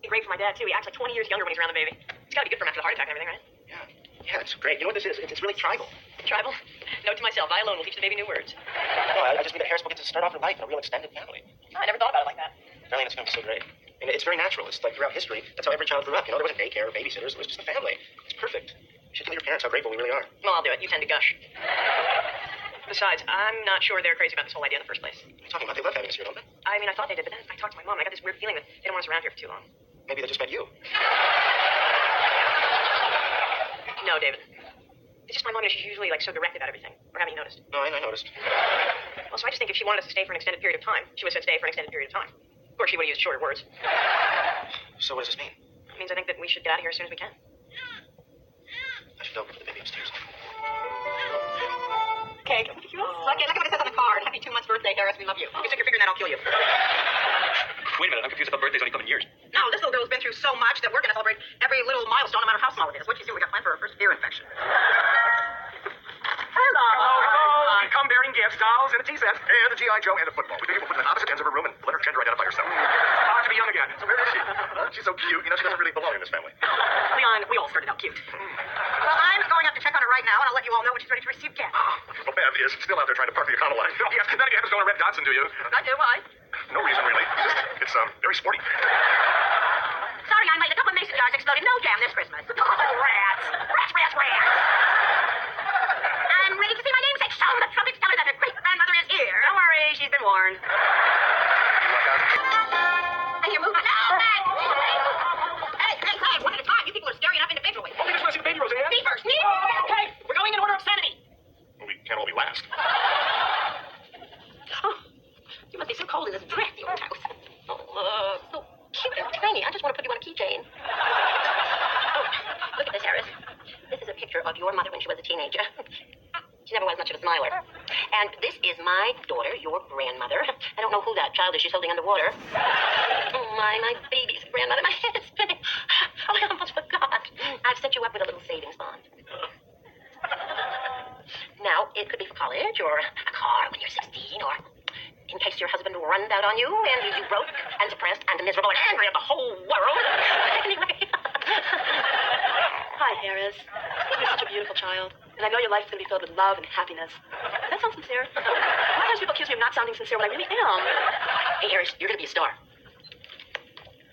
be great for my dad, too. He acts like 20 years younger when he's around the baby. It's got to be good for him after the heart attack and everything, right? Yeah, it's great. You know what this is? It's really tribal. Tribal? Note to myself, I alone will teach the baby new words. No, I just mean that Harris will get to start off her life in a real extended family. Oh, I never thought about it like that. Darlene, it's going to be so great. And it's very natural. It's like throughout history, that's how every child grew up. You know, there wasn't daycare or babysitters. It was just a family. It's perfect. You should tell your parents how grateful we really are. Well, I'll do it. You tend to gush. Besides, I'm not sure they're crazy about this whole idea in the first place. What are you talking about? They love having us here, don't they? I mean, I thought they did, but then I talked to my mom, and I got this weird feeling that they don't want us around here for too long. Maybe they just met you. No, David. It's just my mom, she's usually, like, so direct about everything. Or haven't you noticed? No, I noticed. Well, so I just think if she wanted us to stay for an extended period of time, she would have said stay for an extended period of time. Of course, she would have used shorter words. So what does this mean? It means I think that we should get out of here as soon as we can. I should go for the baby upstairs. Cake. Okay, look at what it says on the card. Happy 2 months birthday, Harris. We love you. You stick your finger in that, I'll kill you. Wait a minute, I'm confused. I thought birthdays only come in years. No, this little girl's been through so much that we're going to celebrate every little milestone, no matter how small it is. What do you see we got planned for her first ear infection? Hello. Hello. Come bearing gifts, dolls, and a tea set. And a G.I. Joe and a football. We think we'll put them in opposite ends of her room and let her gender identify herself. Hard to be young again. So where is she? She's so cute. You know, she doesn't really belong in this family. Leon, we all started out cute. Well, I'm going up to check on her right now, and I'll let you all know when she's ready to receive guests. Well, Bev is still out there trying to park the Econoline. Yes, none of you happens to own a red Datsun, do you? I do, why? No reason, really. It's very sporty. Sorry, I made a couple of mason jars exploded. No jam this Christmas. Oh, rats. Rats. I'm ready to see my namesake. Sound the trumpets. Tell her that her great-grandmother is here. Don't worry, she's been warned. I hear movement. No, hey, one at a time. You people are staring up individually. Oh, we just want to see the baby, Roseanne. Me first. Okay, we're going in order of sanity. Well, we can't all be last. Oh, you must be so cold in this drafty old house. Oh, so cute and tiny. I just want to put you on a keychain. Oh, look at this, Harris. This is a picture of your mother when she was a teenager. She never was much of a smiler. And this is my daughter, your grandmother. I don't know who that child is she's holding underwater. Oh, my baby's grandmother. My head is spinning. Oh, I almost forgot. I've set you up with a little savings bond. Now, it could be for college or a car when you're 16 or in case your husband runs out on you and you broke and depressed and miserable and angry at the whole world. Anyway. Hi, Harris. You're such a beautiful child. And I know your life's going to be filled with love and happiness. That sounds sincere. Why do people accuse me of not sounding sincere when I really am? Hey, Harris, you're going to be a star.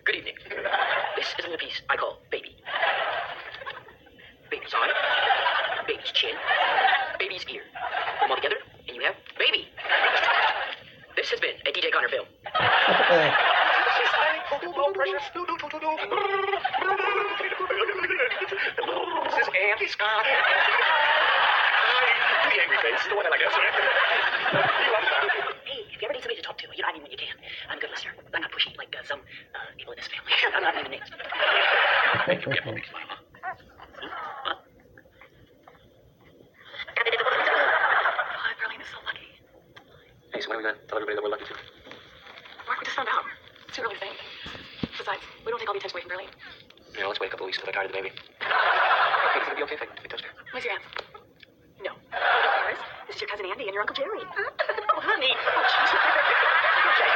Good evening. This is a little piece I call Baby. Baby's eye, baby's chin, baby's ear. Put them all together, and you have Baby. This has been a DJ Connor film. This is Andy Scott. The angry face, the one that I guess. Hey, if you ever need somebody to talk to, I mean when you can. I'm a good listener. I'm not pushy like some people in this family. I'm not naming names. Hey, you can't make smile, huh? Hi, Berlin is so lucky. Hey, so when are we going to tell everybody that we're lucky too? Mark, we just found out. It's too early to say anything. Besides, we don't think I'll be 10 away from Berlin. You know, let's wait a couple of weeks until they're tired of the baby. Think it's going to be okay if I toast her? Where's your aunt? No. Harris, this is your cousin Andy and your Uncle Jerry. Oh, honey. Oh, jeez. Okay.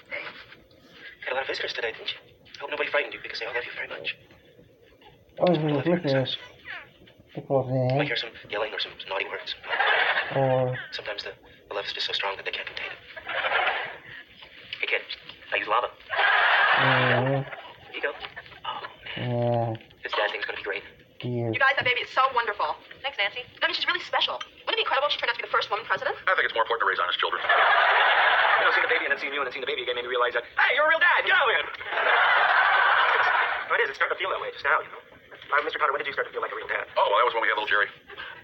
Hey, had a lot of visitors today, didn't you? I hope nobody frightened you because they all love you very much. Oh, yes. You might hear some yelling or some naughty words. Or Sometimes the love is just so strong that they can't contain it. Hey, kid, I use lava. Here you go. Oh, this dad thing's gonna be great. You guys, that baby is so wonderful. Thanks, Nancy. I mean, she's really special. Wouldn't it be incredible if she turned out to be the first woman president? I think it's more important to raise honest children. You know, seeing the baby and then seeing you and then seeing the baby again made me realize that, hey, you're a real dad. Go in. Oh, it is. It's starting to feel that way just now, you know. Mr. Connor, when did you start to feel like a real dad? Oh, well, that was when we had little Jerry.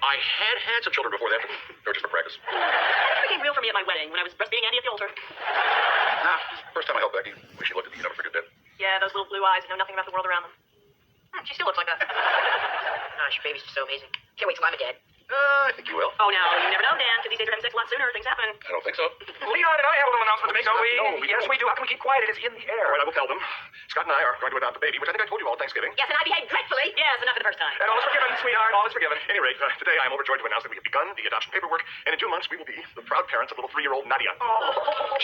I had some children before that. They were just for practice. It became real for me at my wedding when I was breastfeeding Andy at the altar. First time I helped Becky, when she looked at me, you never forget that. Yeah, those little blue eyes that know nothing about the world around them. She still looks like that. Gosh, your baby's just so amazing. Can't wait till I'm a dad. I think you will. Oh, now, you never know, Dan, because these days you're having sex a lot sooner. Things happen. I don't think so. Leon and I have a little announcement to make, don't we? No, we Yes, don't. we do. How can we keep quiet? It is in the air. All right, I will tell them. Scott and I are going to adopt a baby, which I think I told you all at Thanksgiving. Yes, and I behaved dreadfully. Yes, enough of the first time. And all is forgiven, sweetheart. All is forgiven. At any rate, today I am overjoyed to announce that we have begun the adoption paperwork, and in 2 months we will be the proud parents of little 3-year-old Nadia.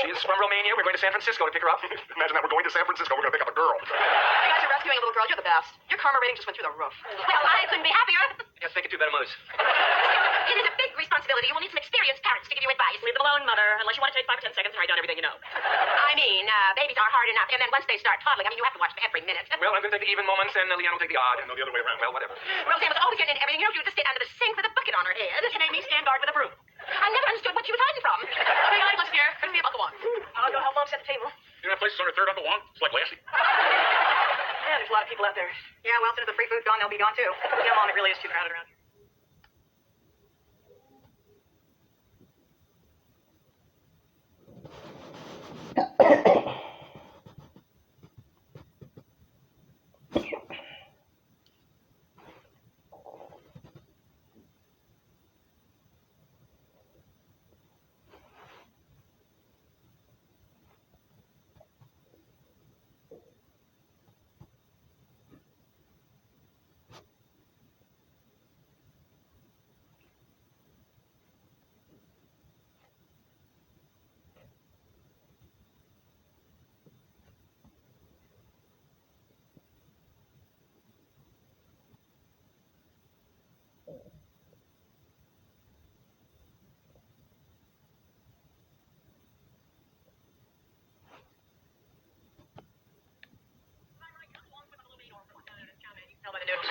She is from Romania. We're going to San Francisco to pick her up. Imagine that, we're going to San Francisco, we're going to pick up a girl. You guys are rescuing a little girl. You're the best. Your karma rating just went through the roof. Well, I couldn't be happier. Yes, make it 2 better moves. It is a big responsibility. You will need some experienced parents to give you advice. Leave them alone, Mother, unless you want to take 5 or 10 seconds and write down everything you know. I mean, babies are hard enough, and then once they start toddling, you have to watch them every minute. Well, I'm going to take the even moments, and Leon will take the odd. No, the other way around. Well, whatever. Roseanne was always getting into everything. You know, she would just sit under the sink with a bucket on her head. And made me stand guard with a broom. I never understood what she was hiding from. Hey, guys, listen here. Couldn't be about the one. I'll go help Mom set the table. You know that place is on your third Uncle Wong? It's like Lassie. Yeah, there's a lot of people out there. Yeah, well, as soon as the free food's gone, they'll be gone, too. Yeah, Mom, it really is too crowded around here.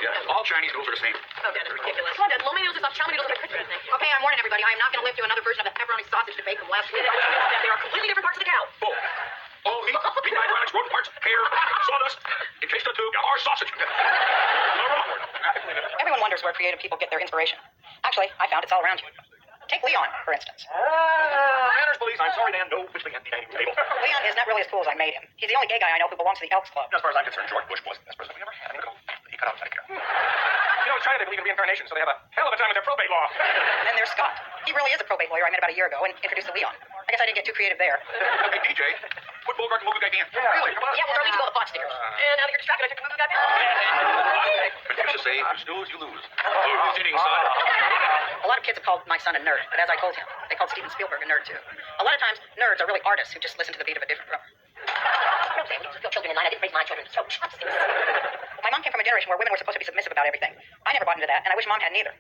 Yes, all Chinese noodles are the same. Oh, God, that's ridiculous. Come on, Dad. Lo mein noodles is off chow mein noodles in the refrigerator. Okay, I'm warning everybody. I am not going to live through another version of the pepperoni sausage debate from last week. They are completely different parts of the cow. Oh, meat, byproducts, rodent parts, hair, sawdust, encased in a tube, or sausage. Everyone wonders where creative people get their inspiration. Actually, I found it's all around you. Take Leon, for instance. Manners, please. I'm sorry, Dan. No whistling at the dining table. Leon is not really as cool as I made him. He's the only gay guy I know who belongs to the Elks Club. As far as I'm concerned, George Bush was the best president we ever had. I mean, look at he cut out Medicare. You know, in China, they believe in reincarnation, so they have a hell of a time with their probate law. And then there's Scott. He really is a probate lawyer I met about a year ago and introduced to Leon. I guess I didn't get too creative there. Hey, DJ, put Bogart in the movie guy again. Really? Come on. Yeah, well, Darlene, go the box stickers. And now that you're distracted, I took the movie guy back. But you should say, if you snooze, you lose. Visiting son. A lot of kids have called my son a nerd, but as I told him, they called Steven Spielberg a nerd too. A lot of times, nerds are really artists who just listen to the beat of a different drummer. Roseanne, we took your children in line. I didn't raise my children. So chopsticks. My mom came from a generation where women were supposed to be submissive about everything. I never bought into that, and I wish Mom hadn't either.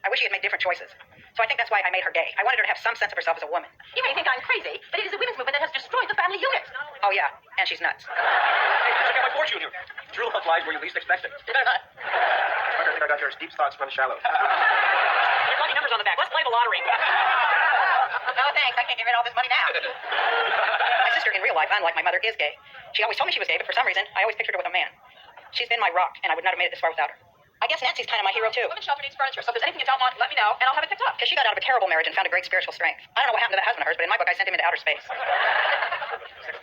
I wish she had made different choices. So I think that's why I made her gay. I wanted her to have some sense of herself as a woman. You may think I'm crazy, but it is the women's movement that has destroyed the family unit. Oh yeah, and she's nuts. Hey, check out my fortune here. True love lies where you least expect it. I think I got yours. Deep thoughts run shallow. There's lucky numbers on the back. Let's play the lottery. No thanks, I can't get rid of all this money now. My sister in real life, unlike my mother, is gay. She always told me she was gay, but for some reason, I always pictured her with a man. She's been my rock, and I would not have made it this far without her. I guess Nancy's kind of my hero too. Women's shelter needs furniture, so if there's anything you don't want, let me know, and I'll have it picked up. Because she got out of a terrible marriage and found a great spiritual strength. I don't know what happened to that husband of hers, but in my book, I sent him into outer space.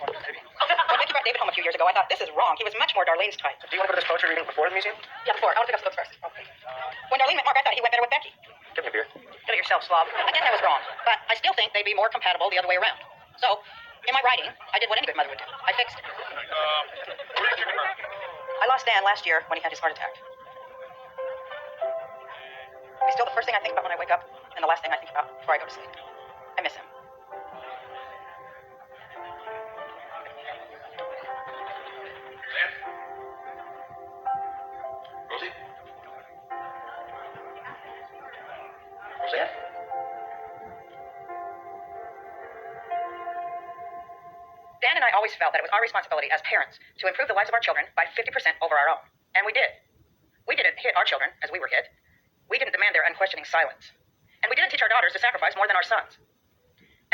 When Vicky brought David home a few years ago, I thought, this is wrong. He was much more Darlene's type. Do you want to go to this poetry reading before the museum? Yeah, before. I want to pick up some books first. When Darlene met Mark, I thought he went better with Becky. Give me a beer. Get it yourself, slob. I guess I was wrong, but I still think they'd be more compatible the other way around. So, in my writing, I did what any good mother would do. I fixed it. I lost Dan last year when he had his heart attack. He's still the first thing I think about when I wake up, and the last thing I think about before I go to sleep. I miss him. Rosie? Roseanne? Dan and I always felt that it was our responsibility as parents to improve the lives of our children by 50% over our own. And we did. We didn't hit our children as we were hit. We didn't demand their unquestioning silence. And we didn't teach our daughters to sacrifice more than our sons.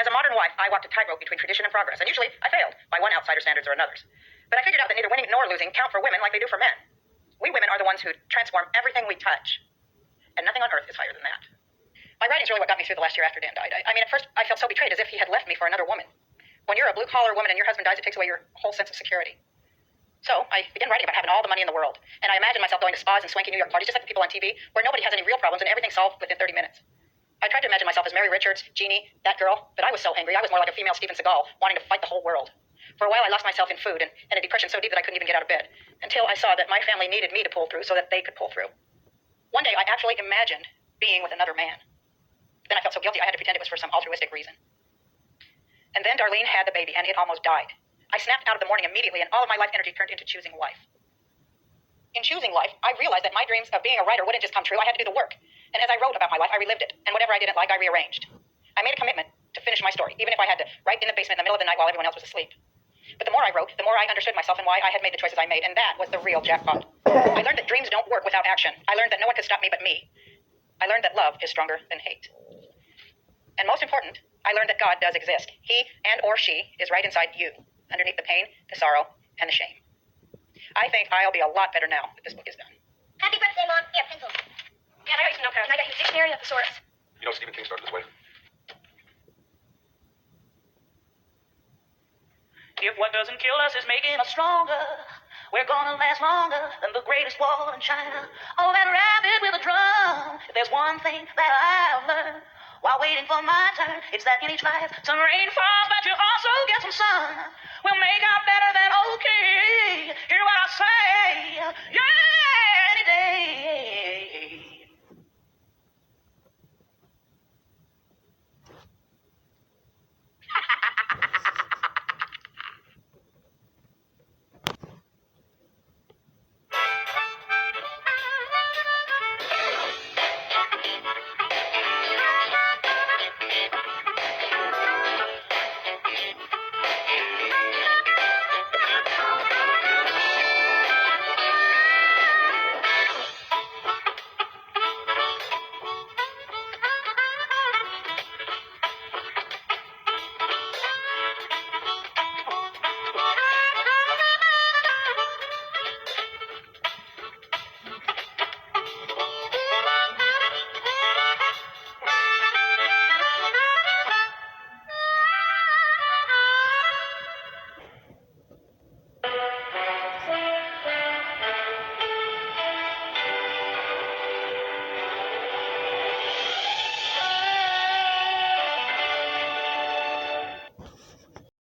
As a modern wife, I walked a tightrope between tradition and progress, and usually I failed by one outsider standards or another's. But I figured out that neither winning nor losing count for women like they do for men. We women are the ones who transform everything we touch. And nothing on earth is higher than that. My writing's really what got me through the last year after Dan died. I mean, at first I felt so betrayed, as if he had left me for another woman. When you're a blue-collar woman and your husband dies, it takes away your whole sense of security. So I began writing about having all the money in the world. And I imagined myself going to spas and swanky New York parties, just like the people on TV, where nobody has any real problems and everything's solved within 30 minutes. I tried to imagine myself as Mary Richards, Jeannie, that girl, but I was so angry. I was more like a female Steven Seagal, wanting to fight the whole world. For a while, I lost myself in food and a depression so deep that I couldn't even get out of bed, until I saw that my family needed me to pull through so that they could pull through. One day, I actually imagined being with another man. Then I felt so guilty, I had to pretend it was for some altruistic reason. And then Darlene had the baby, and it almost died. I snapped out of the morning immediately, and all of my life energy turned into choosing life. In choosing life, I realized that my dreams of being a writer wouldn't just come true. I had to do the work. And as I wrote about my life, I relived it. And whatever I didn't like, I rearranged. I made a commitment to finish my story, even if I had to write in the basement in the middle of the night while everyone else was asleep. But the more I wrote, the more I understood myself and why I had made the choices I made. And that was the real jackpot. I learned that dreams don't work without action. I learned that no one could stop me but me. I learned that love is stronger than hate. And most important, I learned that God does exist. He and or she is right inside you, underneath the pain, the sorrow, and the shame. I think I'll be a lot better now that this book is done. Happy birthday, Mom. Here, pencils. Yeah, I got you some notepads. And I got you a dictionary and a thesaurus. You know, Stephen King started this way. If what doesn't kill us is making us stronger, we're gonna last longer than the greatest wall in China. Oh, that rabbit with a drum. If there's one thing that I've learned while waiting for my turn, it's that in each life some rain falls, but you also get some sun. We'll make our